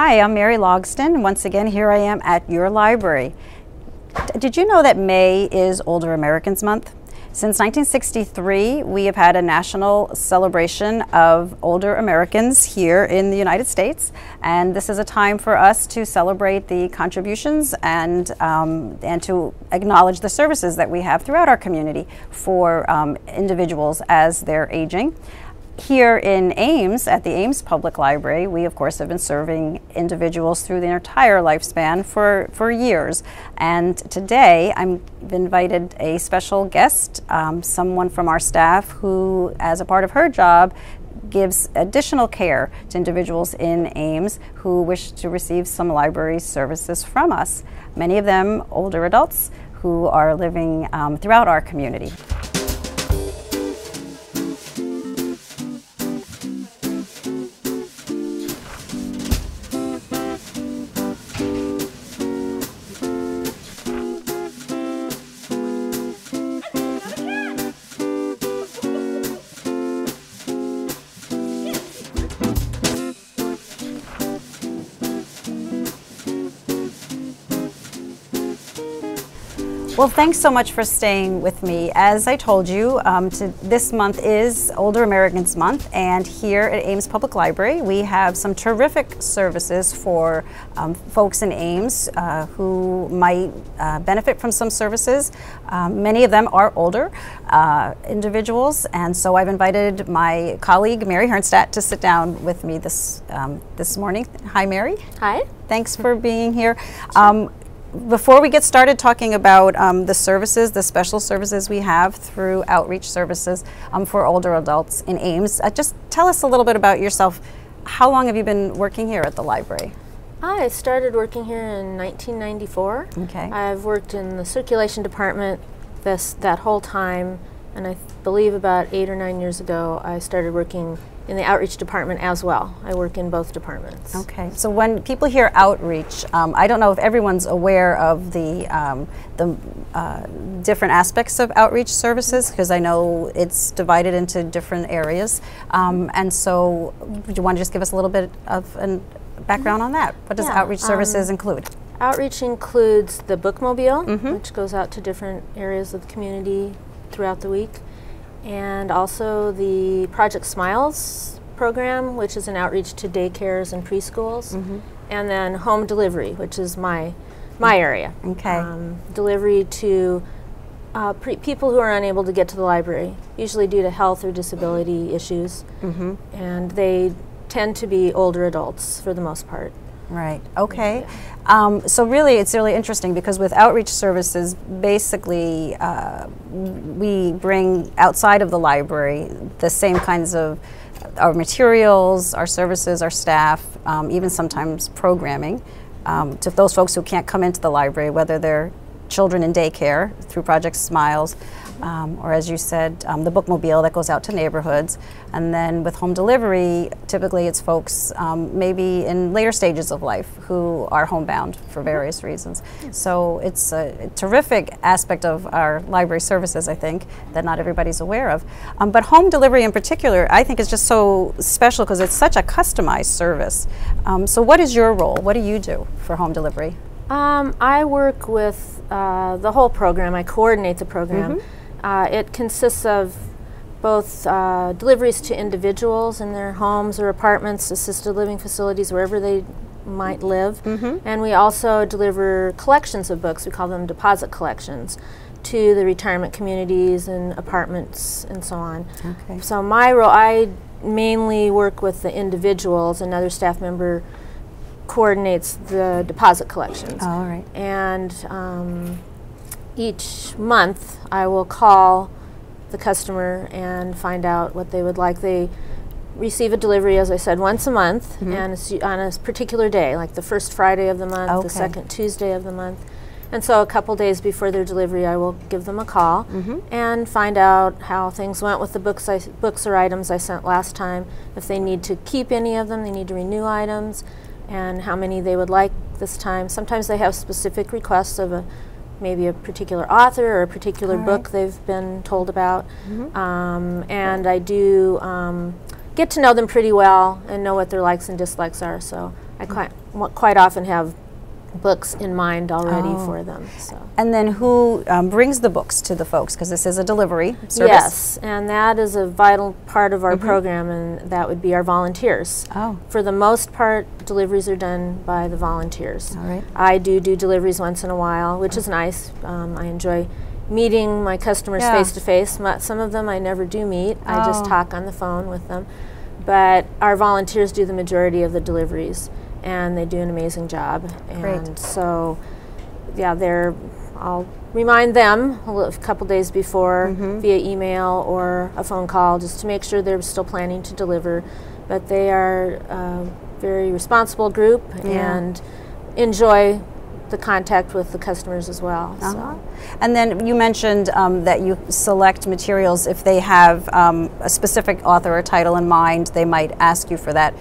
Hi, I'm Mary Logston. Once again, here I am at your library. Did you know that May is Older Americans Month? Since 1963, we have had a national celebration of older Americans here in the United States, and this is a time for us to celebrate the contributions and to acknowledge the services that we have throughout our community for individuals as they're aging. Here in Ames, at the Ames Public Library, we of course have been serving individuals through their entire lifespan for years. And today I've invited a special guest, someone from our staff who, as a part of her job, gives additional care to individuals in Ames who wish to receive some library services from us. Many of them older adults who are living throughout our community. Well, thanks so much for staying with me. As I told you, this month is Older Americans Month, and here at Ames Public Library we have some terrific services for folks in Ames who might benefit from some services. Many of them are older individuals, and so I've invited my colleague Mary Hernstadt to sit down with me this morning. Hi, Mary. Hi. Thanks for being here. Before we get started talking about the services, the special services we have through outreach services for older adults in Ames, just tell us a little bit about yourself. How long have you been working here at the library? I started working here in 1994. Okay. I've worked in the circulation department that whole time, and I believe about 8 or 9 years ago I started working in the outreach department as well. I work in both departments. Okay, so when people hear outreach, I don't know if everyone's aware of the different aspects of outreach services, because I know it's divided into different areas. And so, do you want to just give us a little bit of a background on that? What does outreach services include? Outreach includes the bookmobile, which goes out to different areas of the community throughout the week. And also the Project Smiles program, which is an outreach to daycares and preschools, and then home delivery, which is my area. Okay. Delivery to people who are unable to get to the library, usually due to health or disability issues, and they tend to be older adults for the most part. Right, okay. So really, it's really interesting because with outreach services, basically we bring outside of the library the same kinds of our materials, our services, our staff, even sometimes programming to those folks who can't come into the library, whether they're children in daycare through Project Smiles, or as you said, the bookmobile that goes out to neighborhoods. And then with home delivery, typically it's folks maybe in later stages of life who are homebound for various reasons. So it's a terrific aspect of our library services, I think, that not everybody's aware of. But home delivery in particular, I think, is just so special because it's such a customized service. So what is your role? What do you do for home delivery? I work with the whole program. I coordinate the program. It consists of both deliveries to individuals in their homes or apartments, assisted living facilities, wherever they might live. And we also deliver collections of books. We call them deposit collections to the retirement communities and apartments and so on. Okay. So my role, I mainly work with the individuals. Another staff member coordinates the deposit collections. All right. And each month I will call the customer and find out what they would like. They receive a delivery, as I said, once a month, and it's on a particular day, like the first Friday of the month, the second Tuesday of the month. And so a couple days before their delivery I will give them a call and find out how things went with the books or items I sent last time, if they need to keep any of them, they need to renew items, and how many they would like this time. Sometimes they have specific requests of maybe a particular author or a particular book they've been told about. And I do get to know them pretty well and know what their likes and dislikes are, so I quite often have books in mind already for them. So. And then who brings the books to the folks? Because this is a delivery service. Yes, and that is a vital part of our program, and that would be our volunteers. Oh. For the most part, deliveries are done by the volunteers. All right. I do deliveries once in a while, which is nice. I enjoy meeting my customers face to face. Some of them I never do meet. I just talk on the phone with them. But our volunteers do the majority of the deliveries, and they do an amazing job. And so, yeah, I'll remind them a couple days before via email or a phone call just to make sure they're still planning to deliver. But they are a very responsible group and enjoy the contact with the customers as well. So. And then you mentioned that you select materials if they have a specific author or title in mind. They might ask you for that.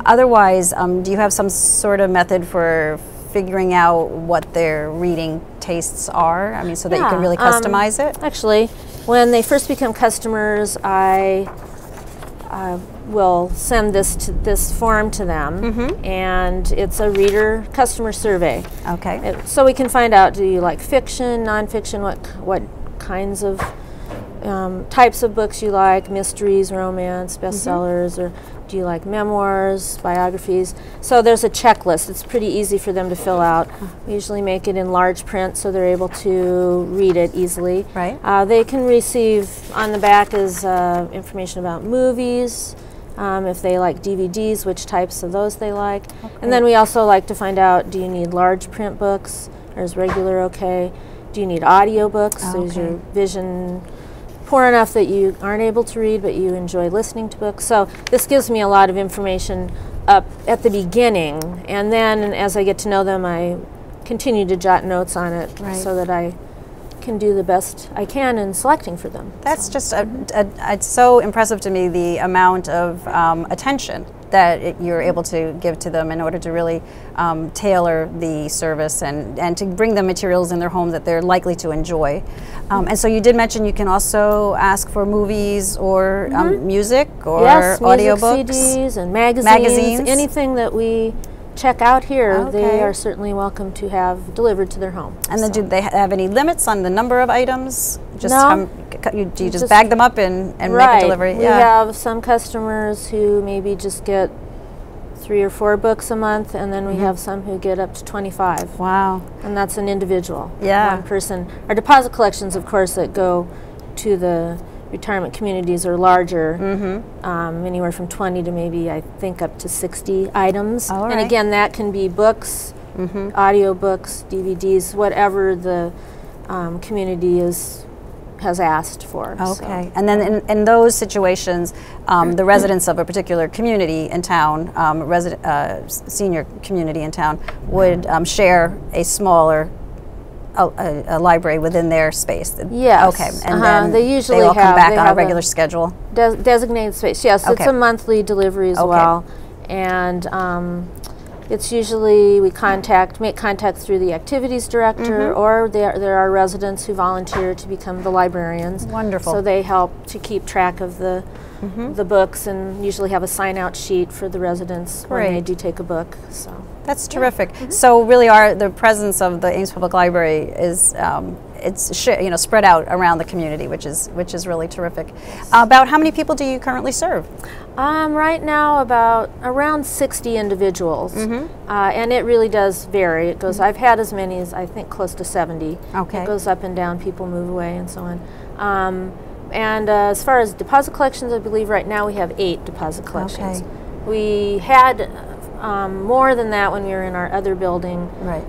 Otherwise, do you have some sort of method for figuring out what their reading tastes are? I mean, so that you can really customize it? Actually, when they first become customers, I will send this form to them, and it's a reader customer survey. Okay. So we can find out, do you like fiction, nonfiction, what kinds of types of books you like, mysteries, romance, bestsellers, or do you like memoirs, biographies? So there's a checklist. It's pretty easy for them to fill out. We usually make it in large print so they're able to read it easily. Right. They can receive, on the back is information about movies, if they like DVDs, which types of those they like. And then we also like to find out, do you need large print books, or is regular okay? Do you need audio books? So is your vision poor enough that you aren't able to read but you enjoy listening to books? So this gives me a lot of information up at the beginning, and then as I get to know them, I continue to jot notes on it so that I can do the best I can in selecting for them. That's just it's so impressive to me, the amount of attention that you're able to give to them in order to really tailor the service and to bring them materials in their home that they're likely to enjoy. And so you did mention you can also ask for movies or music or audiobooks. CDs and magazines, anything that we check out here, they are certainly welcome to have delivered to their home. And then do they have any limits on the number of items? Just no. Do you just bag them up and make a delivery? We have some customers who maybe just get 3 or 4 books a month, and then we have some who get up to 25. Wow. And that's an individual, one person. Our deposit collections, of course, that go to the retirement communities are larger, anywhere from 20 to maybe, I think, up to 60 items. And again, that can be books, audio books, DVDs, whatever the community has asked for. Okay. And then in those situations, the residents of a particular community in town, senior community in town, would share a smaller a library within their space. Yes. Okay. And then they usually all come back on a have regular schedule. Designated space. Yes, it's a monthly delivery as well, and it's usually we make contact through the activities director, or there are residents who volunteer to become the librarians. Wonderful. So they help to keep track of the books, and usually have a sign-out sheet for the residents when they do take a book. So. That's terrific. So really, the presence of the Ames Public Library is it's spread out around the community, which is really terrific. About how many people do you currently serve? Right now, around 60 individuals, and it really does vary. It goes. I've had as many as I think close to 70. Okay. It goes up and down. People move away and so on. And as far as deposit collections, I believe right now we have 8 deposit collections. Okay. We had more than that when we were in our other building. Right.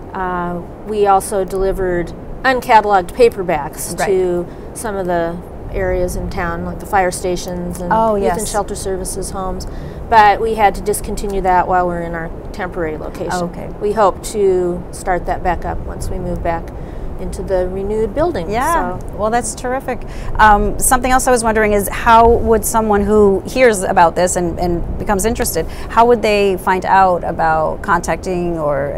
We also delivered uncatalogued paperbacks to some of the areas in town, like the fire stations and youth and shelter services homes. But we had to discontinue that while we're in our temporary location. Okay. We hope to start that back up once we move back into the renewed building. Yeah, well, that's terrific. Something else I was wondering is, how would someone who hears about this and becomes interested, how would they find out about contacting or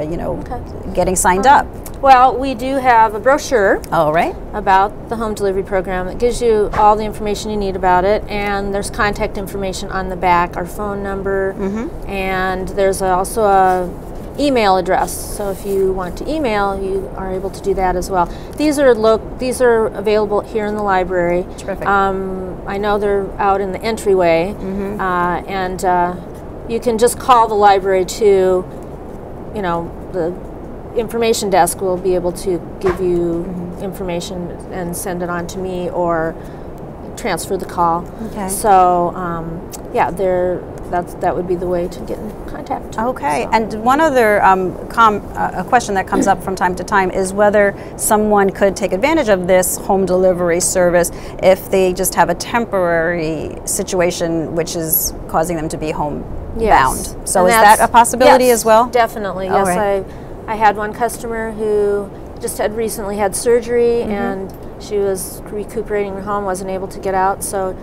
getting signed up? Well, we do have a brochure about the home delivery program that gives you all the information you need about it, and there's contact information on the back, our phone number, and there's also a email address. So if you want to email, you are able to do that as well. These are available here in the library. Terrific. I know they're out in the entryway, and you can just call the library too. You know, the information desk will be able to give you information and send it on to me or transfer the call. Okay. So yeah, that would be the way to get in contact. Okay. So. And one other a question that comes up from time to time is whether someone could take advantage of this home delivery service if they just have a temporary situation which is causing them to be home bound. So is that a possibility yes, as well? Definitely. All Yes, right. I had one customer who just had recently had surgery and she was recuperating at home, wasn't able to get out, so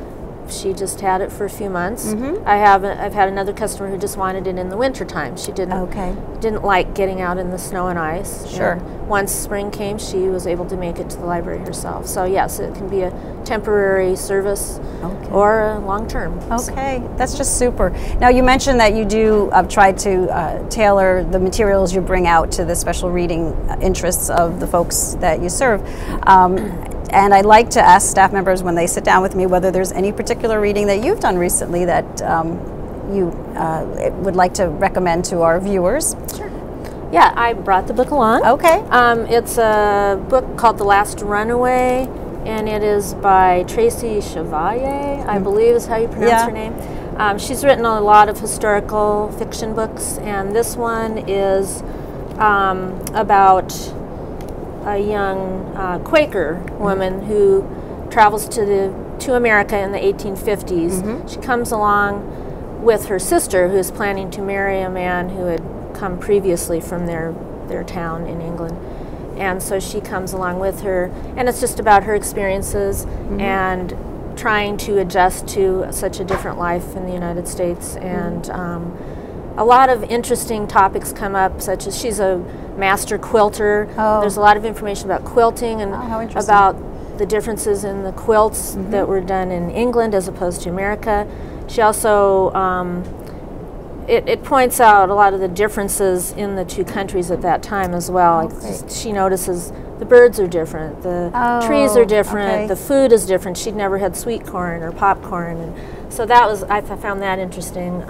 she just had it for a few months. I've had another customer who just wanted it in the winter time. She didn't like getting out in the snow and ice. Sure. And once spring came, she was able to make it to the library herself. So yes, it can be a temporary service or a long term. Okay, that's just super. Now you mentioned that you do try to tailor the materials you bring out to the special reading interests of the folks that you serve. And I like to ask staff members when they sit down with me whether there's any particular reading that you've done recently that you would like to recommend to our viewers. Sure. Yeah, I brought the book along. Okay. It's a book called The Last Runaway, and it is by Tracy Chevalier, I believe is how you pronounce her name. She's written a lot of historical fiction books, and this one is about a young Quaker woman who travels to America in the 1850s. She comes along with her sister, who is planning to marry a man who had come previously from their town in England. And so she comes along with her, and it's just about her experiences and trying to adjust to such a different life in the United States. And a lot of interesting topics come up, such as she's a master quilter. There's a lot of information about quilting and about the differences in the quilts that were done in England as opposed to America. She also, it points out a lot of the differences in the two countries at that time as well. She notices the birds are different, the trees are different, the food is different. She'd never had sweet corn or popcorn, and so that was, I found that interesting.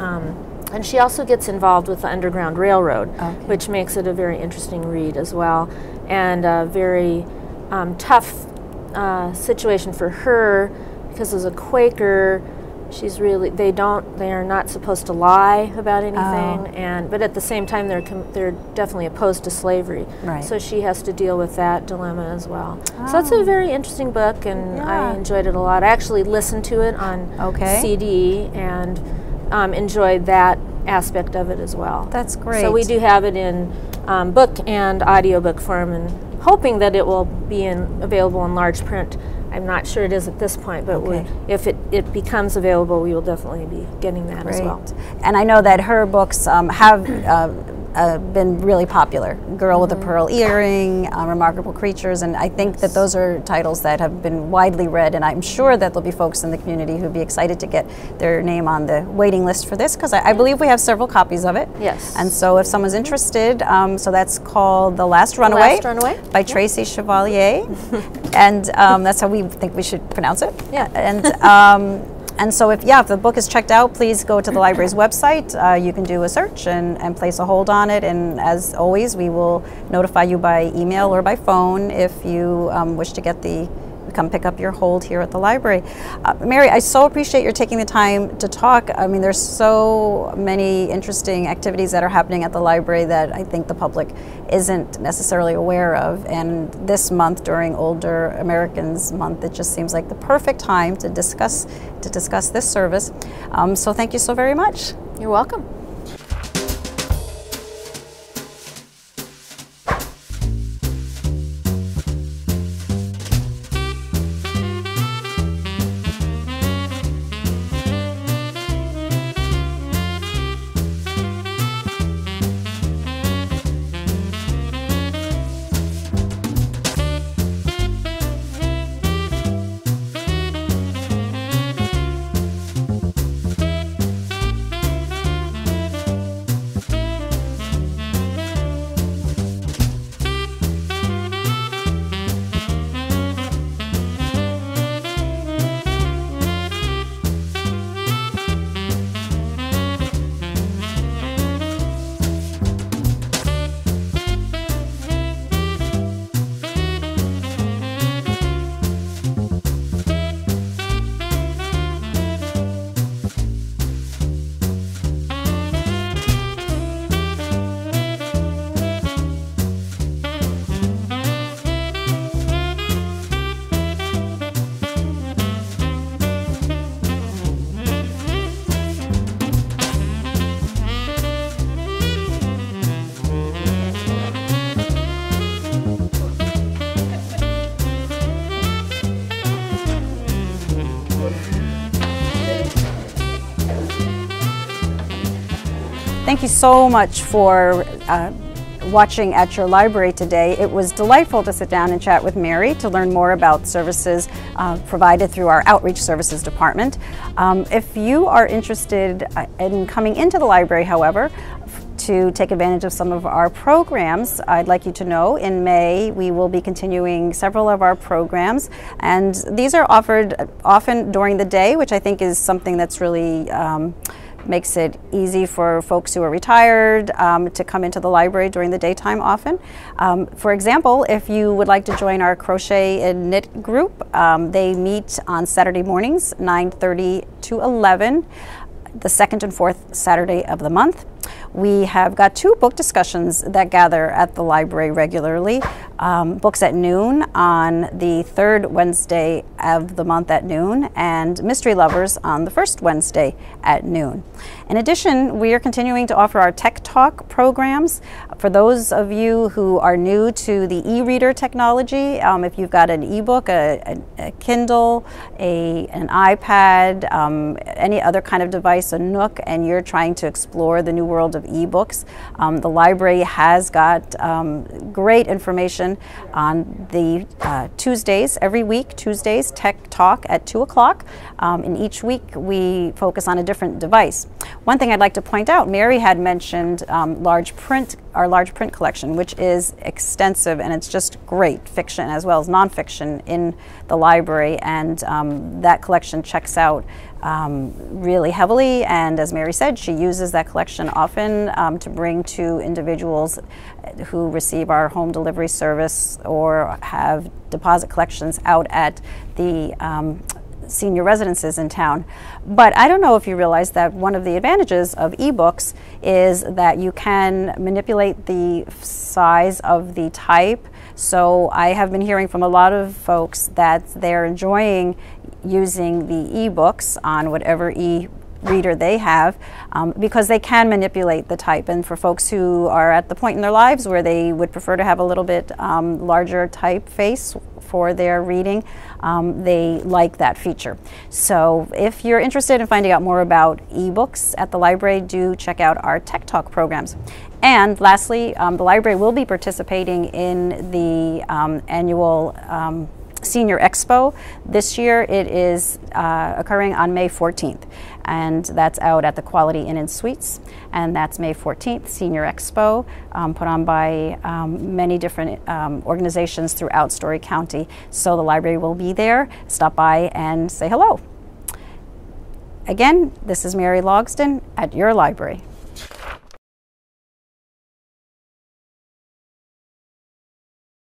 And she also gets involved with the Underground Railroad, which makes it a very interesting read as well, and a very tough situation for her, because as a Quaker, she's really, they are not supposed to lie about anything, but at the same time they're definitely opposed to slavery. So she has to deal with that dilemma as well. So it's a very interesting book, and I enjoyed it a lot. I actually listened to it on CD and enjoyed that aspect of it as well. That's great. So we do have it in book and audiobook form, and hoping that it will be available in large print. I'm not sure it is at this point, but if it becomes available, we will definitely be getting that as well. And I know that her books have been really popular. Girl with a Pearl Earring, Remarkable Creatures, and I think that those are titles that have been widely read, and I'm sure that there'll be folks in the community who'd be excited to get their name on the waiting list for this, because I believe we have several copies of it. Yes. And so if someone's interested, so that's called The Last Runaway, by Tracy Chevalier, and that's how we think we should pronounce it. Yeah. And so if the book is checked out, please go to the library's website. You can do a search and place a hold on it. And as always, we will notify you by email or by phone if you wish to come pick up your hold here at the library. Mary, I so appreciate your taking the time to talk. I mean, there's so many interesting activities that are happening at the library that I think the public isn't necessarily aware of. And this month, during Older Americans Month, it just seems like the perfect time to discuss this service. So thank you so very much. You're welcome. thank you so much for watching At Your Library today. It was delightful to sit down and chat with Mary to learn more about services provided through our Outreach Services Department. If you are interested in coming into the library, however, to take advantage of some of our programs, I'd like you to know in May we will be continuing several of our programs, and these are offered often during the day, which I think is something that's really makes it easy for folks who are retired to come into the library during the daytime often. For example, if you would like to join our crochet and knit group, they meet on Saturday mornings, 9:30 to 11, the second and fourth Saturday of the month. We have got 2 book discussions that gather at the library regularly. Books at Noon on the 3rd Wednesday of the month at noon, and Mystery Lovers on the 1st Wednesday at noon. In addition, we are continuing to offer our Tech Talk programs. For those of you who are new to the e-reader technology, if you've got an e-book, a Kindle, an iPad, any other kind of device, a Nook, and you're trying to explore the new world of e-books, the library has got great information on the Tuesdays, every week, Tuesdays, Tech Talk at 2 o'clock. In each week, we focus on a different device. One thing I'd like to point out, Mary had mentioned our large print collection, which is extensive, and it's just great, fiction as well as nonfiction in the library, and that collection checks out really heavily, and as Mary said, she uses that collection often to bring to individuals who receive our home delivery service or have deposit collections out at the senior residences in town. But I don't know if you realize that one of the advantages of ebooks is that you can manipulate the size of the type. So I have been hearing from a lot of folks that they're enjoying using the ebooks on whatever e-reader they have because they can manipulate the type. And for folks who are at the point in their lives where they would prefer to have a little bit larger typeface for their reading, they like that feature. So if you're interested in finding out more about ebooks at the library, do check out our Tech Talk programs. And lastly, the library will be participating in the annual Senior Expo. This year it is occurring on May 14th, and that's out at the Quality Inn and Suites, and that's May 14th, Senior Expo, put on by many different organizations throughout Story County. So the library will be there. Stop by and say hello. Again, this is Mary Logsdon at your library.